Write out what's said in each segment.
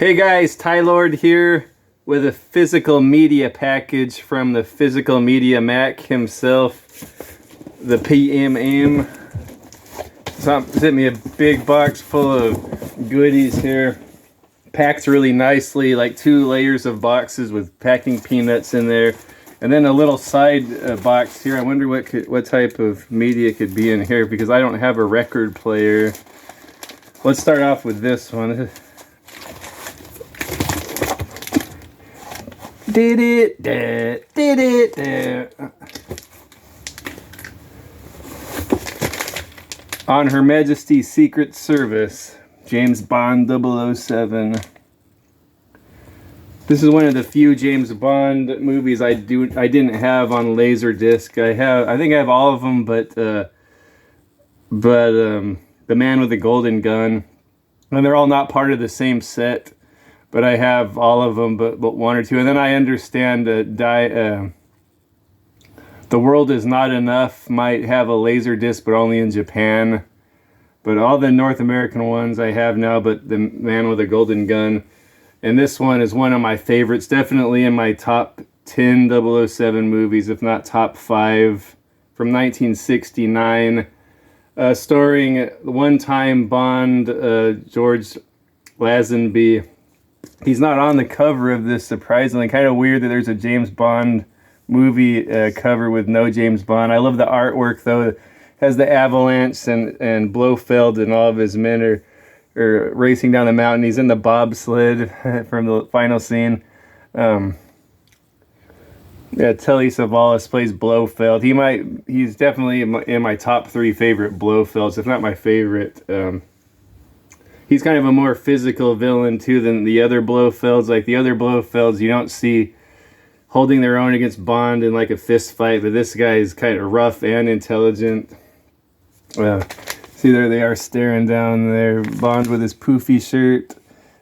Hey guys, Ty Lord here with a physical media package from the physical media Mac himself, the PMM. Sent me a big box full of goodies here, packed really nicely, like 2 layers of boxes with packing peanuts in there, and then a little side box here. I wonder what type of media could be in here because I don't have a record player. Let's start off with this one. On Her Majesty's Secret Service, James Bond 007. This is one of the few James Bond movies I didn't have on Laserdisc. I think I have all of them, but The Man with the Golden Gun, and they're all not part of the same set. But I have all of them, but one or two. And then I understand The World Is Not Enough might have a laser disc, but only in Japan. But all the North American ones I have now, but The Man with a Golden Gun. And this one is one of my favorites, definitely in my top 10 007 movies, if not top 5, from 1969. Starring one-time Bond, George Lazenby. He's not on the cover of this, surprisingly. Kind of weird that there's a James Bond movie cover with no James Bond. I love the artwork, though. It has the avalanche and Blofeld and all of his men are racing down the mountain. He's in the bobsled from the final scene. Telly Savalas plays Blofeld. He's definitely in my top 3 favorite Blofelds, if not my favorite. He's kind of a more physical villain, too, than the other Blofelds. Like, the other Blofelds, you don't see holding their own against Bond in, like, a fist fight. But this guy is kind of rough and intelligent. See, there they are staring down there. Bond with his poofy shirt.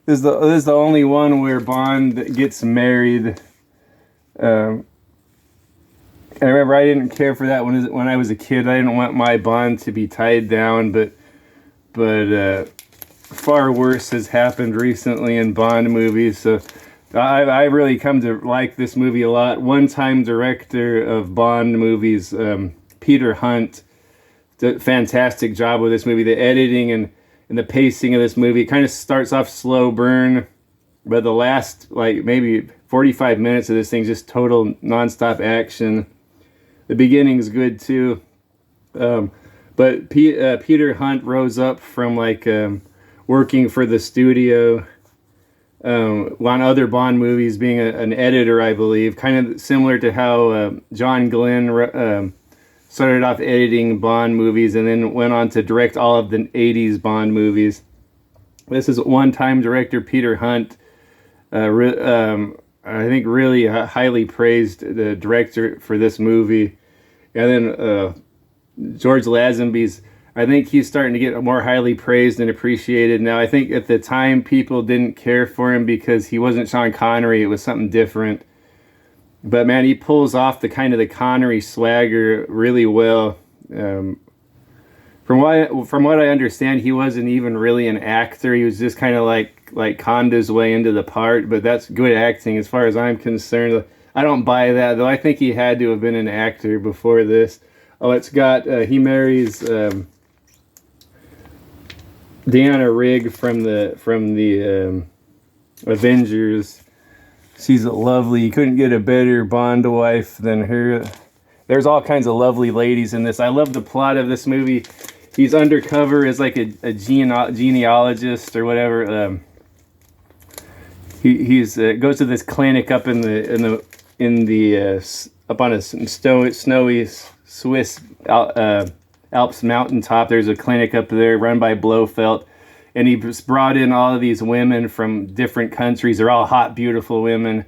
This is the only one where Bond gets married. I remember I didn't care for that when I was a kid. I didn't want my Bond to be tied down, but far worse has happened recently in Bond movies, so I really come to like this movie a lot. One-time director of Bond movies, Peter Hunt, did a fantastic job with this movie. The editing and the pacing of this movie, it kind of starts off slow burn, but the last, like, maybe 45 minutes of this thing, just total non-stop action. The beginning's good, too. But Peter Hunt rose up from, like, working for the studio on other Bond movies, being an editor, I believe. Kind of similar to how John Glenn started off editing Bond movies and then went on to direct all of the 80s Bond movies. This is one-time director Peter Hunt. I think really highly praised the director for this movie. And then George Lazenby's, I think he's starting to get more highly praised and appreciated now. I think at the time people didn't care for him because he wasn't Sean Connery. It was something different. But man, he pulls off the Connery swagger really well. From what I understand, he wasn't even really an actor. He was just kind of like conned his way into the part. But that's good acting as far as I'm concerned. I don't buy that, though. I think he had to have been an actor before this. Oh, it's got he marries Deanna Rigg from the Avengers. She's lovely. You couldn't get a better Bond wife than her. There's all kinds of lovely ladies in this. I love the plot of this movie. He's undercover as like a genealogist or whatever. He's goes to this clinic up up on a snowy Swiss Alps mountaintop. There's a clinic up there run by Blofeld, and he's brought in all of these women from different countries. They're all hot, beautiful women,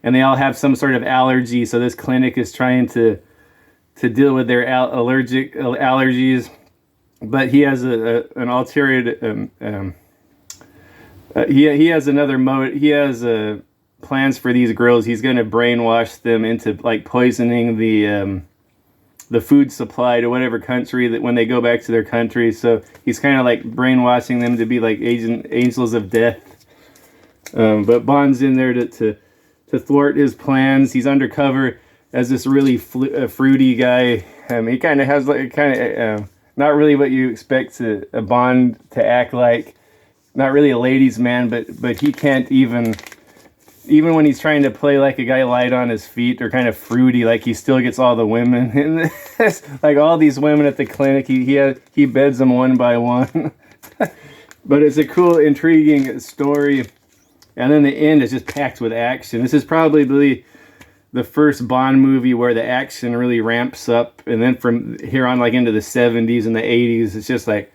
and they all have some sort of allergy. So this clinic is trying to deal with their allergies, but he has an ulterior. He has another mode. He has plans for these girls. He's going to brainwash them into like poisoning the food supply to whatever country that when they go back to their country. So he's kind of like brainwashing them to be like angels of death. But Bond's in there to thwart his plans. He's undercover as this really fruity guy. He kind of has like not really what you expect a Bond to act like. Not really a ladies' man, but he can't even when he's trying to play like a guy light on his feet or kind of fruity, like he still gets all the women. And like all these women at the clinic, he beds them one by one. But it's a cool, intriguing story. And then the end is just packed with action. This is probably the first Bond movie where the action really ramps up. And then from here on, like into the 70s and the 80s, it's just like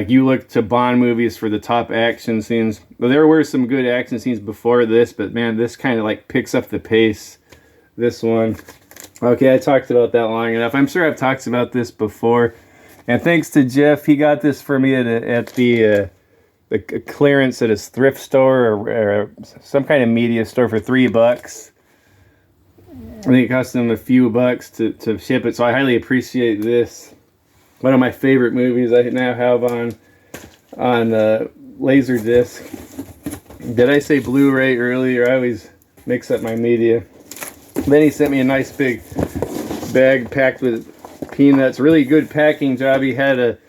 you look to Bond movies for the top action scenes. Well, there were some good action scenes before this, but man, this kind of like picks up the pace. This one. Okay, I talked about that long enough. I'm sure I've talked about this before. And thanks to Jeff, he got this for me at the clearance at his thrift store or some kind of media store for $3. I think it cost him a few bucks to ship it, so I highly appreciate this. One of my favorite movies I now have on Laserdisc. Did I say Blu-ray earlier? I always mix up my media. Then he sent me a nice big bag packed with peanuts. Really good packing job. He had a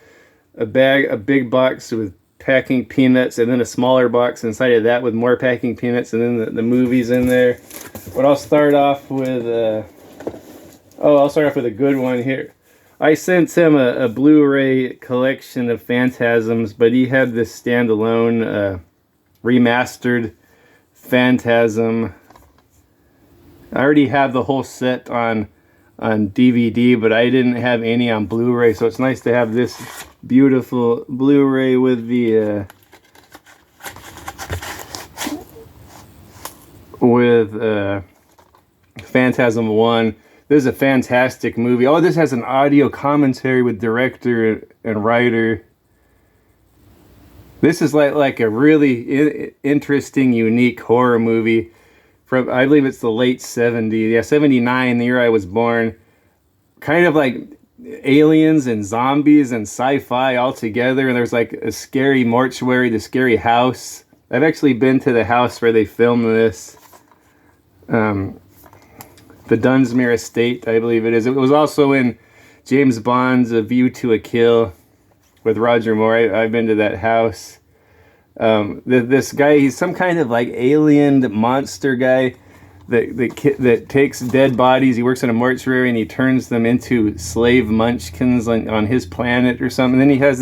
big box with packing peanuts, and then a smaller box inside of that with more packing peanuts, and then the movies in there. But I'll start off with a good one here. I sent him a Blu-ray collection of Phantasms, but he had this standalone remastered Phantasm. I already have the whole set on DVD, but I didn't have any on Blu-ray, so it's nice to have this beautiful Blu-ray with the Phantasm 1. This is a fantastic movie. Oh, this has an audio commentary with director and writer. This is like a really interesting, unique horror movie from, I believe it's the late 70s. Yeah, 79, the year I was born. Kind of like aliens and zombies and sci-fi all together. And there's like a scary mortuary, the scary house. I've actually been to the house where they filmed this. The Dunsmuir Estate, I believe it is. It was also in James Bond's A View to a Kill with Roger Moore. I've been to that house. This guy, he's some kind of like alien monster guy that takes dead bodies. He works in a mortuary and he turns them into slave munchkins on his planet or something. And then he has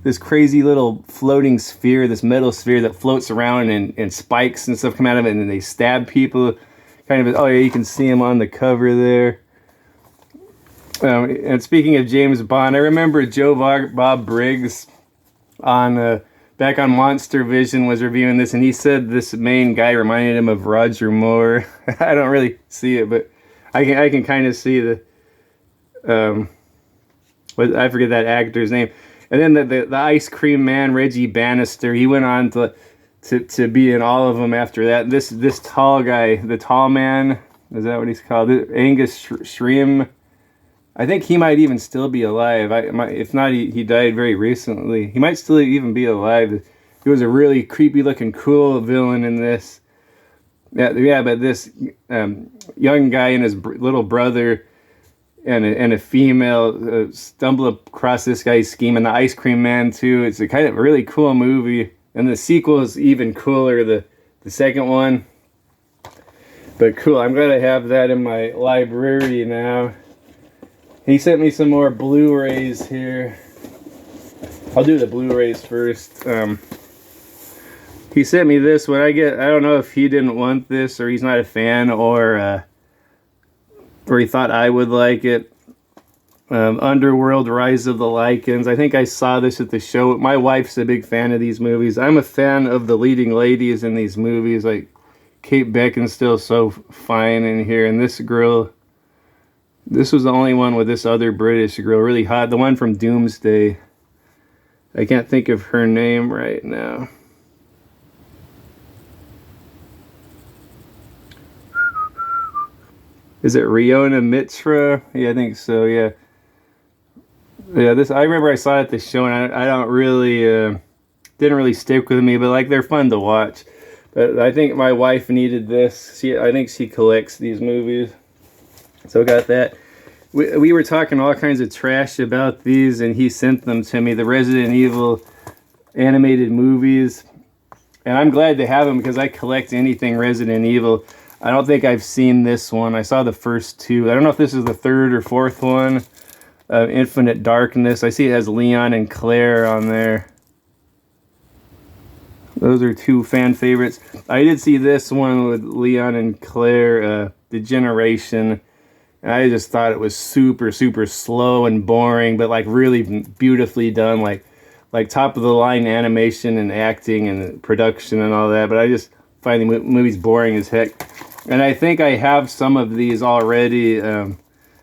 this crazy little floating sphere, this metal sphere that floats around and spikes and stuff come out of it, and then they stab people. Kind of, oh yeah, you can see him on the cover there. And speaking of James Bond, I remember Joe Bob Briggs back on Monster Vision was reviewing this, and he said this main guy reminded him of Roger Moore. I don't really see it, but I can kind of see I forget that actor's name. And then the Ice Cream Man, Reggie Bannister, he went on to be in all of them after that. This tall guy, the tall man, is that what he's called? Angus Shrim. I think he might even still be alive. If not, he died very recently. He might still even be alive. He was a really creepy looking cool villain in this. Yeah, but this young guy and his little brother and a female stumble across this guy's scheme, and the Ice Cream Man too. It's a kind of really cool movie. And the sequel is even cooler, the second one. But cool, I'm going to have that in my library now. He sent me some more Blu-rays here. I'll do the Blu-rays first. He sent me this one. I don't know if he didn't want this or he's not a fan or he thought I would like it. Underworld, Rise of the Lycans. I think I saw this at the show. My wife's a big fan of these movies. I'm a fan of the leading ladies in these movies. Like Kate Beckinsale's so fine in here. And this girl, this was the only one with this other British girl, really hot. The one from Doomsday. I can't think of her name right now. Is it Riona Mitra? Yeah, I think so, yeah. Yeah, I remember I saw it at the show, and I don't really, didn't really stick with me, but like they're fun to watch. But I think my wife needed this. I think she collects these movies. So I got that. We were talking all kinds of trash about these, and he sent them to me, the Resident Evil animated movies. And I'm glad to have them because I collect anything Resident Evil. I don't think I've seen this one. I saw the first two. I don't know if this is the third or fourth one. Infinite Darkness. I see it has Leon and Claire on there. Those are two fan favorites. I did see this one with Leon and Claire, Degeneration. And I just thought it was super, super slow and boring, but like really beautifully done, like top of the line animation and acting and production and all that. But I just find the movies boring as heck. And I think I have some of these already.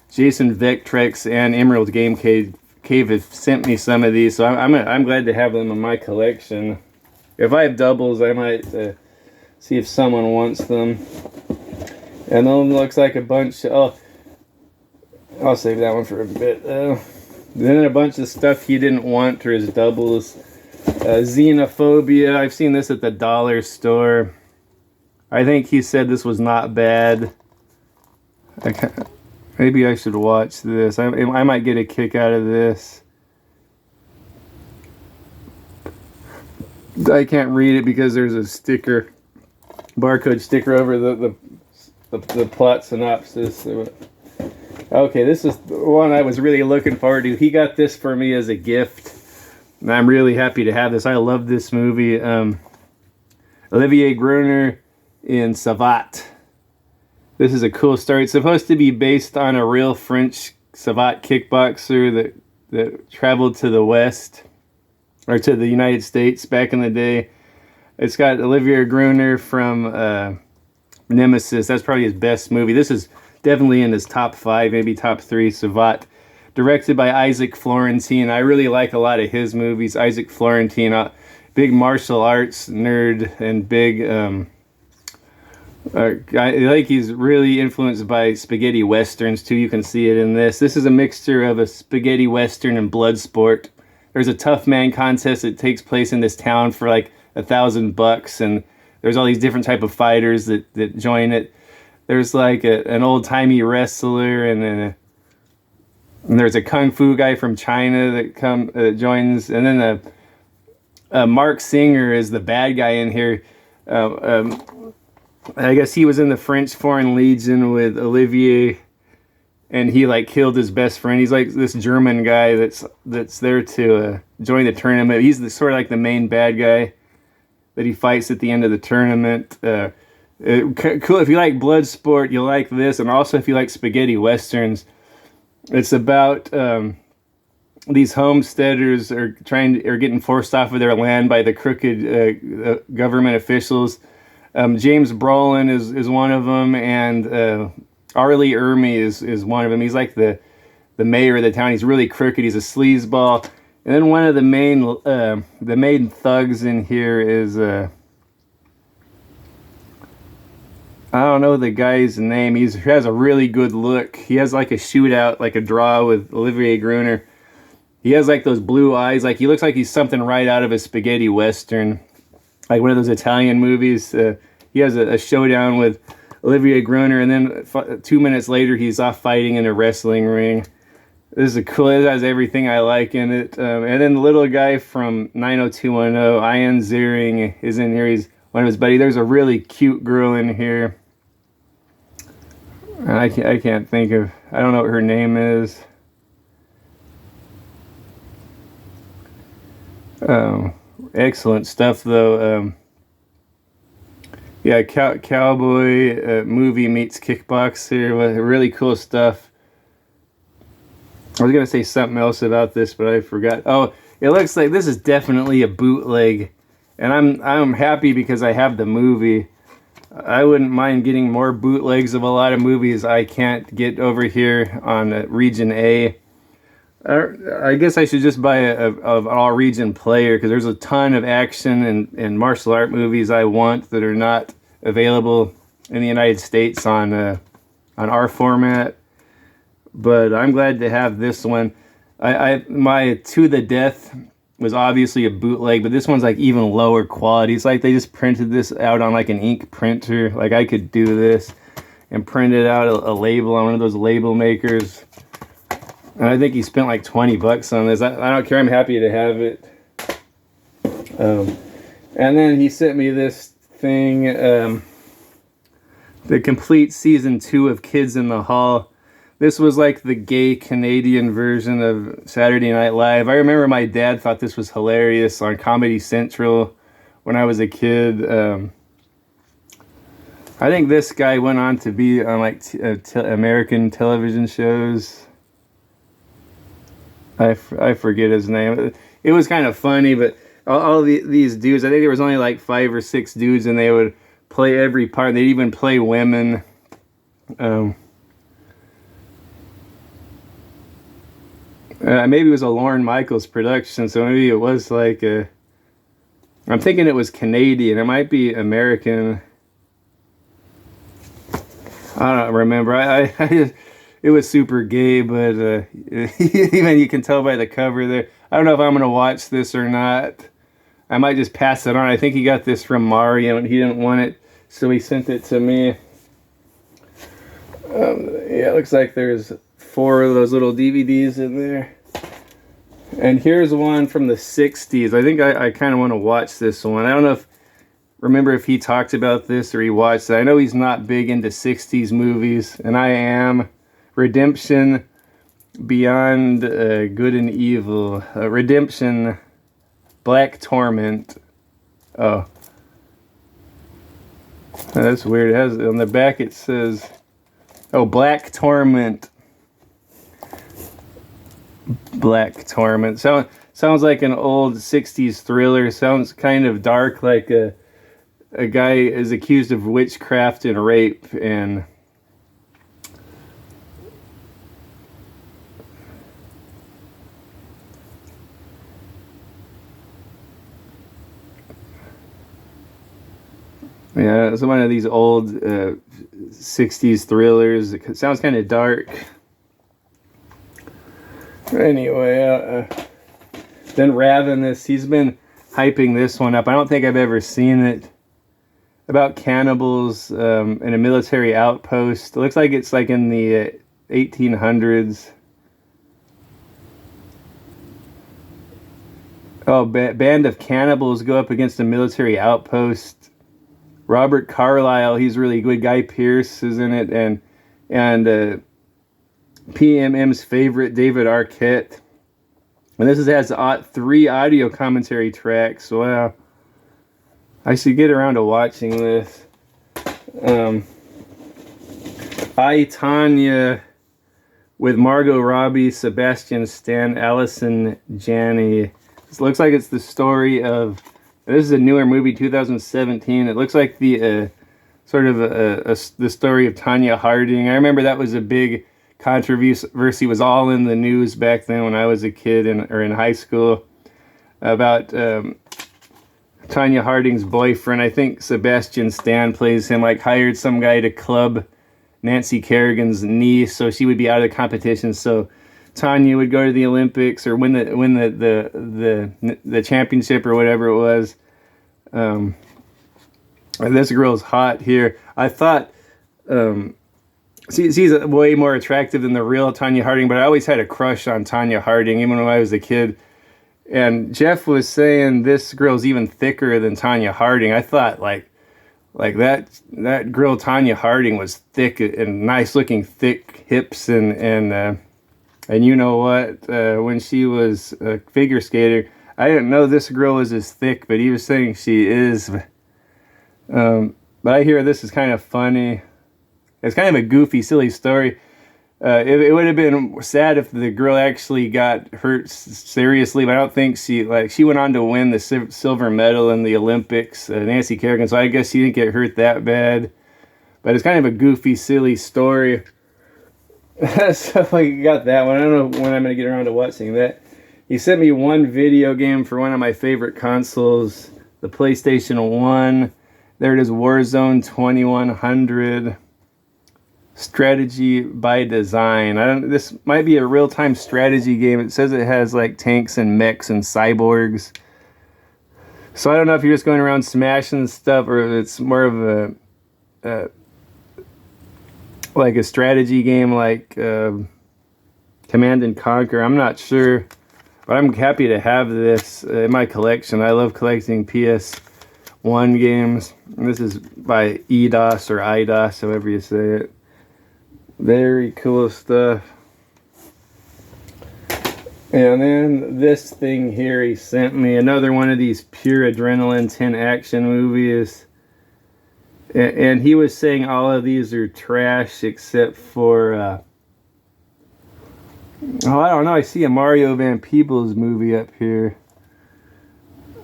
Jason Vectrex and Emerald Game Cave have sent me some of these, so I'm glad to have them in my collection. If I have doubles, I might see if someone wants them. And then looks like a bunch. Oh, I'll save that one for a bit. Then a bunch of stuff he didn't want for his doubles. Xenophobia. I've seen this at the dollar store. I think he said this was not bad. Maybe I should watch this. I might get a kick out of this. I can't read it because there's a sticker, barcode sticker over the plot synopsis. Okay, this is the one I was really looking forward to. He got this for me as a gift, and I'm really happy to have this. I love this movie. Olivier Gruner in Savate. This is a cool story. It's supposed to be based on a real French Savate kickboxer that traveled to the West, or to the United States back in the day. It's got Olivier Gruner from Nemesis. That's probably his best movie. This is definitely in his top 5, maybe top 3, Savate. Directed by Isaac Florentine. I really like a lot of his movies. Isaac Florentine, big martial arts nerd and big... I like he's really influenced by spaghetti westerns too. You can see it in this. This is a mixture of a spaghetti western and blood sport. There's a tough man contest that takes place in this town for like $1,000, and there's all these different type of fighters that join it. There's like an old-timey wrestler, and then there's a kung fu guy from China that joins, and then Mark Singer is the bad guy in here. I guess he was in the French Foreign Legion with Olivier, and he like killed his best friend. He's like this German guy that's there to join the tournament. He's sort of like the main bad guy that he fights at the end of the tournament. Cool. If you like blood sport, you'll like this, and also if you like spaghetti westerns, it's about these homesteaders are getting forced off of their land by the crooked government officials. James Brolin is one of them, and Arlie Ermy is one of them. He's like the mayor of the town. He's really crooked. He's a sleazeball. And then one of the main thugs in here is I don't know the guy's name. He has a really good look. He has like a shootout, like a draw with Olivier Gruner. He has like those blue eyes. Like he looks like he's something right out of a spaghetti western, like one of those Italian movies. He has a showdown with Olivier Gruner, and then 2 minutes later, he's off fighting in a wrestling ring. This is cool. It has everything I like in it. And then the little guy from 90210, Ian Ziering, is in here. He's one of his buddies. There's a really cute girl in here. And I can't think of... I don't know what her name is. Excellent stuff, though. Yeah, cowboy movie meets kickboxer. Really cool stuff. I was going to say something else about this, but I forgot. Oh, it looks like this is definitely a bootleg. And I'm happy because I have the movie. I wouldn't mind getting more bootlegs of a lot of movies I can't get over here on Region A. I guess I should just buy an all-region player, because there's a ton of action and martial art movies I want that are not available in the United States on our format. But I'm glad to have this one. My To the Death was obviously a bootleg, but this one's like even lower quality. It's like they just printed this out on like an ink printer. Like I could do this and print it out a label on one of those label makers. And I think he spent like 20 bucks on this. I don't care. I'm happy to have it. And then he sent me this thing, the complete season 2 of Kids in the Hall. This was like the gay Canadian version of Saturday Night Live. I remember my dad thought this was hilarious on Comedy Central when I was a kid. I think this guy went on to be on like American television shows. I forget his name. It was kind of funny, but all these dudes, I think there was only like 5 or 6 dudes, and they would play every part. They'd even play women. Maybe it was a Lorne Michaels production, so maybe it was like I'm thinking it was Canadian. It might be American. I don't remember. I just, it was super gay, but even you can tell by the cover there. I don't know if I'm going to watch this or not. I might just pass it on. I think he got this from Mario, and he didn't want it, so he sent it to me. Yeah, it looks like there's 4 of those little DVDs in there. And here's one from the 60s. I think I kind of want to watch this one. I don't know remember if he talked about this or he watched it. I know he's not big into 60s movies, and I am. Redemption, Beyond Good and Evil. Redemption, Black Torment. Oh. That's weird. It has, on the back it says, oh, Black Torment. Black Torment. Sounds like an old 60s thriller. Sounds kind of dark, like a guy is accused of witchcraft and rape, and yeah, it's one of these old 60s thrillers. It sounds kind of dark. Anyway, then Ravenous, he's been hyping this one up. I don't think I've ever seen it. About cannibals in a military outpost. It looks like it's like in the 1800s. Oh, band of cannibals go up against a military outpost. Robert Carlyle, he's really good. Guy Pearce is in it, and PMM's favorite, David Arquette. And this has 3 audio commentary tracks. Wow. I should get around to watching this. I, Tanya, with Margot Robbie, Sebastian Stan, Allison Janney. This looks like it's the story of... This is a newer movie, 2017. It looks like the the story of Tanya Harding. I remember that was a big controversy. Was all in the news back then when I was a kid or in high school about Tanya Harding's boyfriend. I think Sebastian Stan plays him. Like hired some guy to club Nancy Kerrigan's knee so she would be out of the competition. So Tanya would go to the Olympics or win the championship or whatever it was. This girl's hot here. I thought she's way more attractive than the real Tanya Harding, but I always had a crush on Tanya Harding even when I was a kid. And Jeff was saying this girl's even thicker than Tanya Harding. I thought like that girl Tanya Harding was thick and nice looking, thick hips and you know what? When she was a figure skater, I didn't know this girl was as thick, but he was saying she is. But I hear this is kind of funny. It's kind of a goofy, silly story. It would have been sad if the girl actually got hurt seriously, but I don't think she went on to win the silver medal in the Olympics, Nancy Kerrigan, so I guess she didn't get hurt that bad. But it's kind of a goofy, silly story. So I got that one. I don't know when I'm going to get around to watching that. He sent me one video game for one of my favorite consoles, the PlayStation 1. There it is, Warzone 2100. Strategy by design. I don't. This might be a real-time strategy game. It says it has like tanks and mechs and cyborgs. So I don't know if you're just going around smashing stuff or if it's more of a like a strategy game like Command and Conquer. I'm not sure, but I'm happy to have this in my collection. I love collecting PS1 games. And this is by EDOS or IDOS, however you say it. Very cool stuff. And then this thing here, he sent me another one of these pure adrenaline 10 action movies. And he was saying all of these are trash except for, oh, I don't know. I see a Mario Van Peebles movie up here.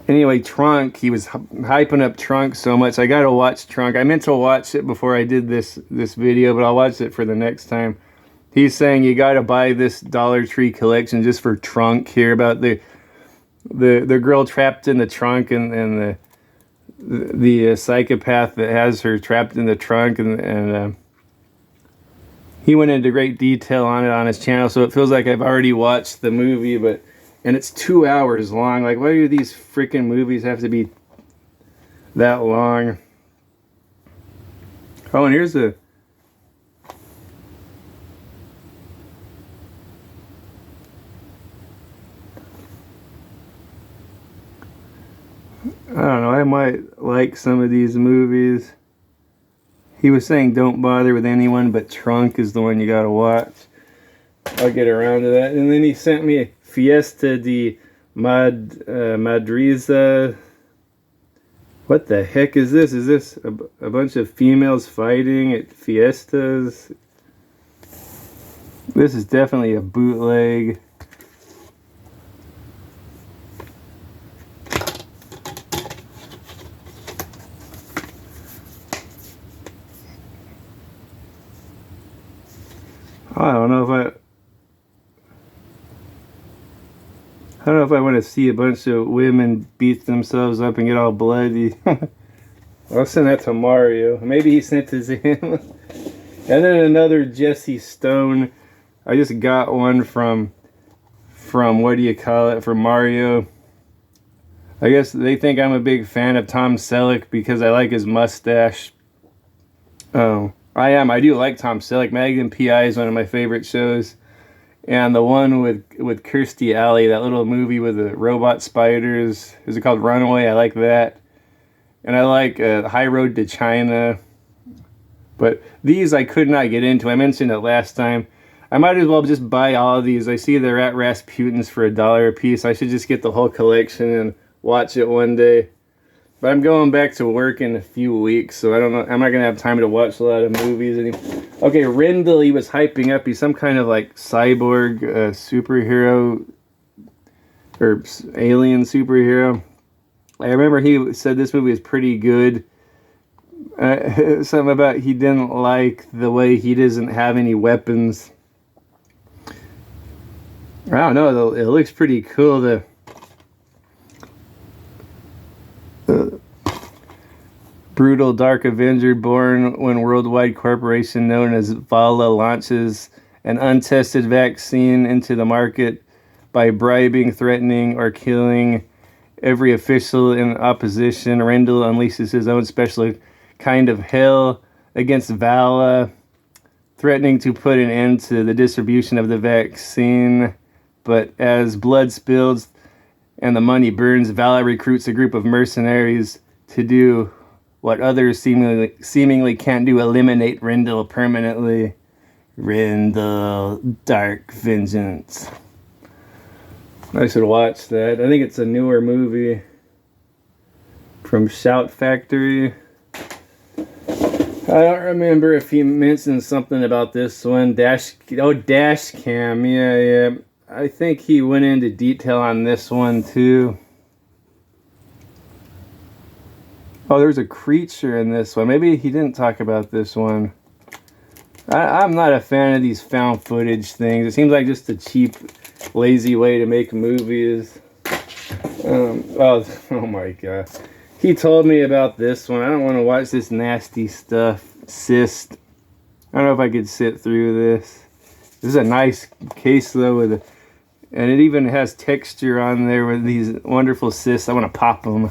Anyway, Trunk, he was hyping up Trunk so much. I gotta watch Trunk. I meant to watch it before I did this video, but I'll watch it for the next time. He's saying you gotta buy this Dollar Tree collection just for Trunk here, about the girl trapped in the trunk and the psychopath that has her trapped in the trunk, and he went into great detail on it on his channel, so it feels like I've already watched the movie, and it's 2 hours long. Like, why do these freaking movies have to be that long? Oh, and here's a... I don't know, I might like some of these movies. He was saying don't bother with anyone, but Trunk is the one you gotta watch. I'll get around to that. And then he sent me Fiesta de Madriza. What the heck is this? Is this a bunch of females fighting at fiestas? This is definitely a bootleg. I don't know if I want to see a bunch of women beat themselves up and get all bloody. I'll send that to Mario. Maybe he sent it to him. And then another Jesse Stone. I just got one from what do you call it, from Mario. I guess they think I'm a big fan of Tom Selleck because I like his mustache. Oh, I am. I do like Tom Selleck. Magnum P.I. is one of my favorite shows. And the one with Kirstie Alley, that little movie with the robot spiders, is it called Runaway? I like that. And I like High Road to China. But these I could not get into. I mentioned it last time. I might as well just buy all of these. I see they're at Rasputin's for $1 a piece. I should just get the whole collection and watch it one day. But I'm going back to work in a few weeks, so I don't know. I'm not going to have time to watch a lot of movies anymore. Okay, Rendell, he was hyping up. He's some kind of like cyborg superhero or alien superhero. I remember he said this movie is pretty good. Something about he didn't like the way he doesn't have any weapons. I don't know, though. It looks pretty cool. The brutal Dark Avenger, born when worldwide corporation known as Vala launches an untested vaccine into the market by bribing, threatening, or killing every official in opposition. Rendell unleashes his own special kind of hell against Vala, threatening to put an end to the distribution of the vaccine. But as blood spills and the money burns, Vala recruits a group of mercenaries to do what others seemingly can't do: eliminate Rendell permanently. Rendell, Dark Vengeance. I should watch that. I think it's a newer movie from Shout Factory. I don't remember if he mentioned something about this one. Dash Cam. Yeah. I think he went into detail on this one too. Oh, there's a creature in this one. Maybe he didn't talk about this one. I'm not a fan of these found footage things. It seems like just a cheap, lazy way to make movies. Oh my god. He told me about this one. I don't want to watch this nasty stuff. Cyst. I don't know if I could sit through this. This is a nice case though, and it even has texture on there with these wonderful cysts. I want to pop them.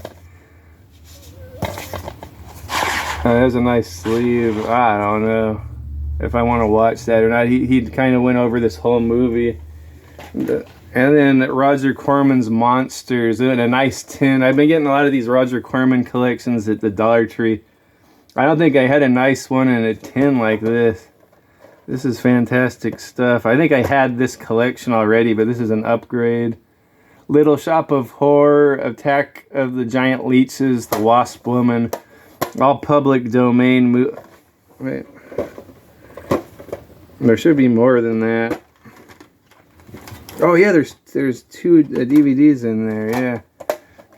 There's a nice sleeve. I don't know if I want to watch that or not. He kind of went over this whole movie. And then Roger Corman's Monsters in a nice tin. I've been getting a lot of these Roger Corman collections at the Dollar Tree. I don't think I had a nice one in a tin like this. This is fantastic stuff. I think I had this collection already, but this is an upgrade. Little Shop of Horror, Attack of the Giant Leeches, The Wasp Woman. All public domain. Wait. There should be more than that. Oh yeah, there's 2 DVDs in there. Yeah,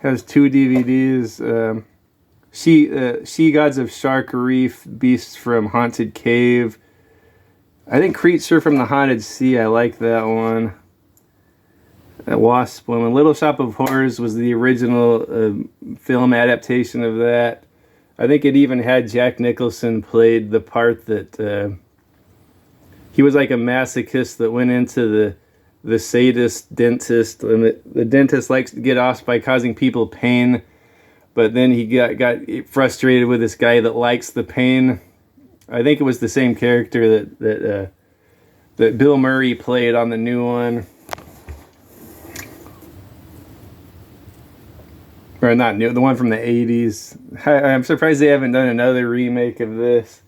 has 2 DVDs. She Gods of Shark Reef, Beasts from Haunted Cave. I think Creature from the Haunted Sea. I like that one. Wasp Woman. Little Shop of Horrors was the original film adaptation of that. I think it even had Jack Nicholson played the part that he was like a masochist that went into the sadist dentist, and the dentist likes to get off by causing people pain, but then he got frustrated with this guy that likes the pain. I think it was the same character that Bill Murray played on the new one. Or not new, the one from the 80s. I'm surprised they haven't done another remake of this.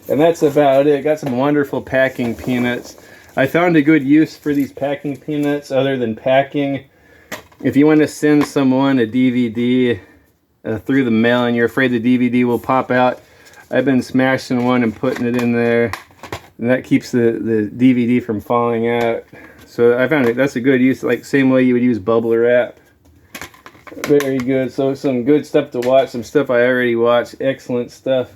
And that's about it. Got some wonderful packing peanuts. I found a good use for these packing peanuts other than packing. If you want to send someone a DVD through the mail and you're afraid the DVD will pop out, I've been smashing one and putting it in there. And that keeps the DVD from falling out. So I found that's a good use, like same way you would use bubble wrap. Very good. So some good stuff to watch, some stuff I already watched, excellent stuff.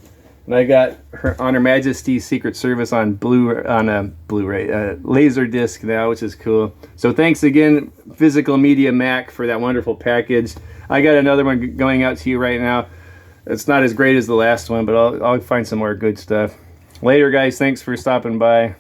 And I got Her Majesty's Secret Service on Blu-ray, Laserdisc now, which is cool. So thanks again, Physical Media Mac, for that wonderful package. I got another one going out to you right now. It's not as great as the last one, but I'll find some more good stuff. Later, guys. Thanks for stopping by.